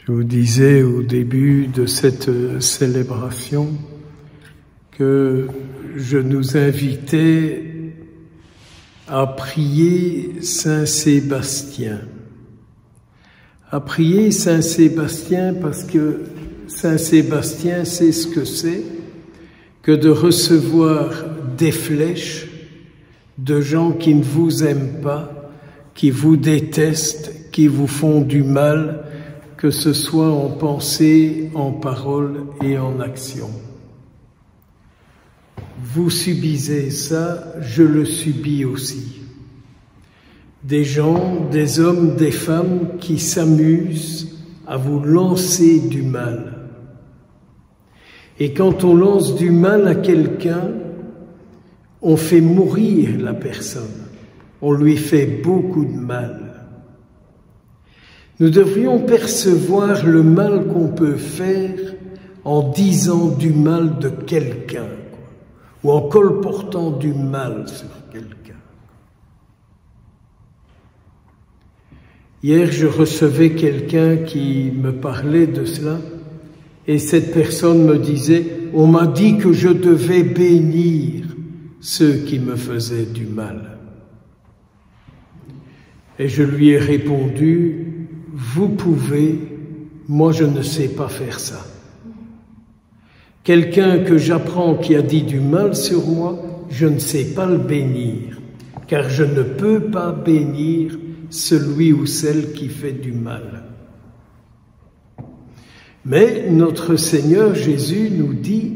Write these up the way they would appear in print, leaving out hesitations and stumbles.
Je vous disais au début de cette célébration que je nous invitais à prier Saint Sébastien. À prier Saint Sébastien parce que Saint Sébastien sait ce que c'est que de recevoir des flèches de gens qui ne vous aiment pas, qui vous détestent, qui vous font du mal, que ce soit en pensée, en parole et en action. Vous subissez ça, je le subis aussi. Des gens, des hommes, des femmes qui s'amusent à vous lancer du mal. Et quand on lance du mal à quelqu'un, on fait mourir la personne. On lui fait beaucoup de mal. Nous devrions percevoir le mal qu'on peut faire en disant du mal de quelqu'un, ou en colportant du mal sur quelqu'un. Hier, je recevais quelqu'un qui me parlait de cela, et cette personne me disait, on m'a dit que je devais bénir ceux qui me faisaient du mal. Et je lui ai répondu, vous pouvez, moi je ne sais pas faire ça. Quelqu'un que j'apprends qui a dit du mal sur moi, je ne sais pas le bénir, car je ne peux pas bénir celui ou celle qui fait du mal. Mais notre Seigneur Jésus nous dit,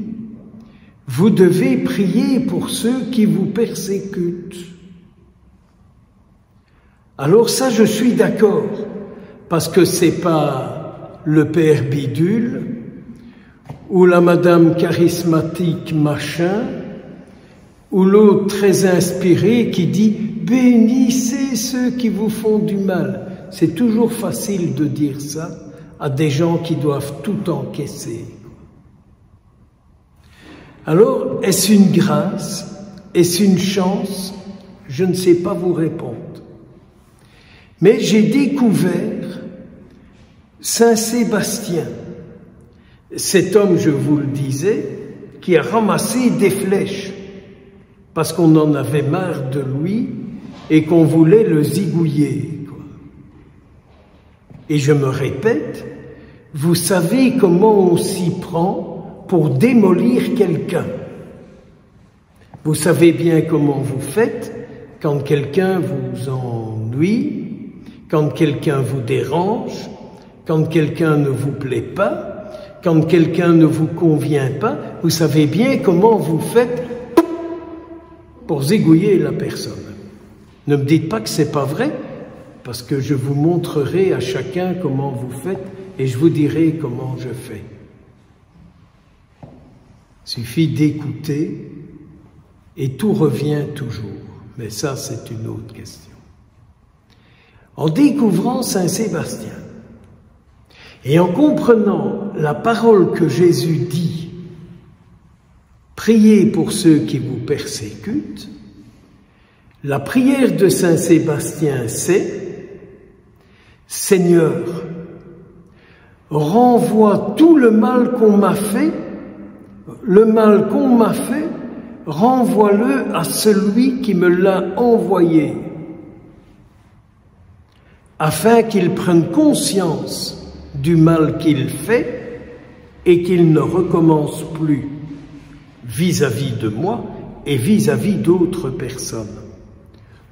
vous devez prier pour ceux qui vous persécutent. Alors ça, je suis d'accord. Parce que c'est pas le père bidule ou la madame charismatique machin ou l'autre très inspiré qui dit « Bénissez ceux qui vous font du mal ». C'est toujours facile de dire ça à des gens qui doivent tout encaisser. Alors, est-ce une grâce? Est-ce une chance? Je ne sais pas vous répondre. Mais j'ai découvert Saint Sébastien, cet homme, je vous le disais, qui a ramassé des flèches parce qu'on en avait marre de lui et qu'on voulait le zigouiller. Et je me répète, vous savez comment on s'y prend pour démolir quelqu'un. Vous savez bien comment vous faites quand quelqu'un vous ennuie, quand quelqu'un vous dérange, quand quelqu'un ne vous plaît pas, quand quelqu'un ne vous convient pas, vous savez bien comment vous faites pour zigouiller la personne. Ne me dites pas que c'est pas vrai, parce que je vous montrerai à chacun comment vous faites et je vous dirai comment je fais. Il suffit d'écouter et tout revient toujours. Mais ça, c'est une autre question. En découvrant Saint Sébastien, et en comprenant la parole que Jésus dit, priez pour ceux qui vous persécutent, la prière de Saint Sébastien c'est « Seigneur, renvoie tout le mal qu'on m'a fait, renvoie-le à celui qui me l'a envoyé, afin qu'il prenne conscience du mal qu'il fait et qu'il ne recommence plus vis-à-vis de moi et vis-à-vis d'autres personnes.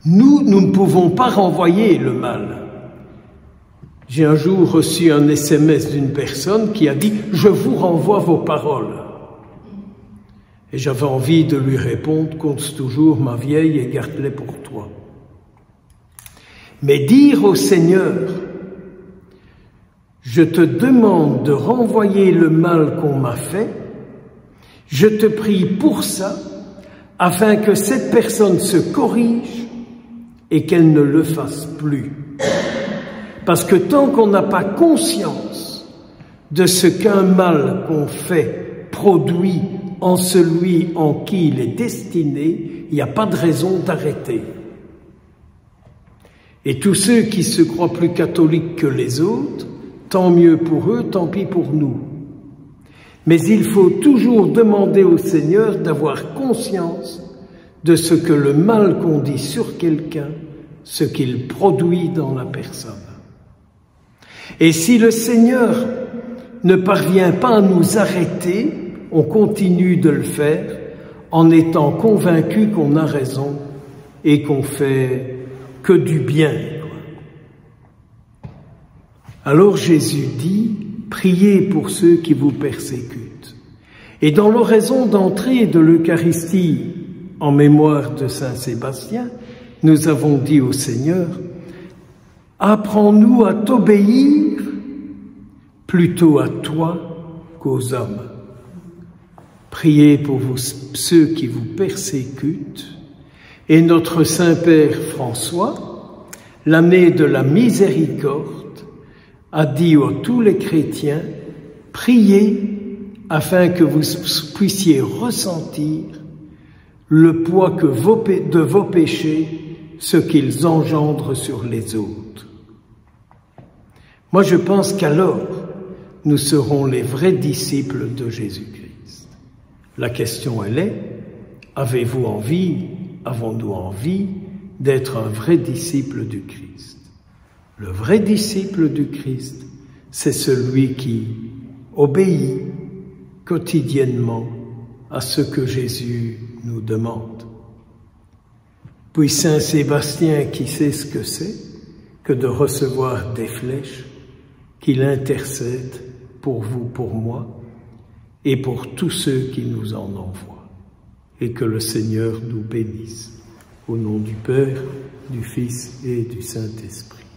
Nous ne pouvons pas renvoyer le mal. J'ai un jour reçu un SMS d'une personne qui a dit « Je vous renvoie vos paroles ». Et j'avais envie de lui répondre « Compte toujours ma vieille et garde-les pour toi ». Mais dire au Seigneur « Je te demande de renvoyer le mal qu'on m'a fait, je te prie pour ça, afin que cette personne se corrige et qu'elle ne le fasse plus. » Parce que tant qu'on n'a pas conscience de ce qu'un mal qu'on fait produit en celui en qui il est destiné, il n'y a pas de raison d'arrêter. Et tous ceux qui se croient plus catholiques que les autres Tant mieux pour eux, tant pis pour nous. Mais il faut toujours demander au Seigneur d'avoir conscience de ce que le mal qu'on dit sur quelqu'un, ce qu'il produit dans la personne. Et si le Seigneur ne parvient pas à nous arrêter, on continue de le faire en étant convaincu qu'on a raison et qu'on fait que du bien. Alors Jésus dit, priez pour ceux qui vous persécutent. Et dans l'oraison d'entrée de l'Eucharistie en mémoire de Saint Sébastien, nous avons dit au Seigneur, apprends-nous à t'obéir plutôt à toi qu'aux hommes. Priez pour ceux qui vous persécutent. Et notre Saint-Père François, l'année de la miséricorde, a dit à tous les chrétiens, priez afin que vous puissiez ressentir le poids de vos péchés, ce qu'ils engendrent sur les autres. Moi, je pense qu'alors, nous serons les vrais disciples de Jésus-Christ. La question, elle est, avez-vous envie, avons-nous envie d'être un vrai disciple du Christ? Le vrai disciple du Christ, c'est celui qui obéit quotidiennement à ce que Jésus nous demande. Puis Saint Sébastien, qui sait ce que c'est que de recevoir des flèches, qu'il intercède pour vous, pour moi, et pour tous ceux qui nous en envoient. Et que le Seigneur nous bénisse. Au nom du Père, du Fils et du Saint-Esprit.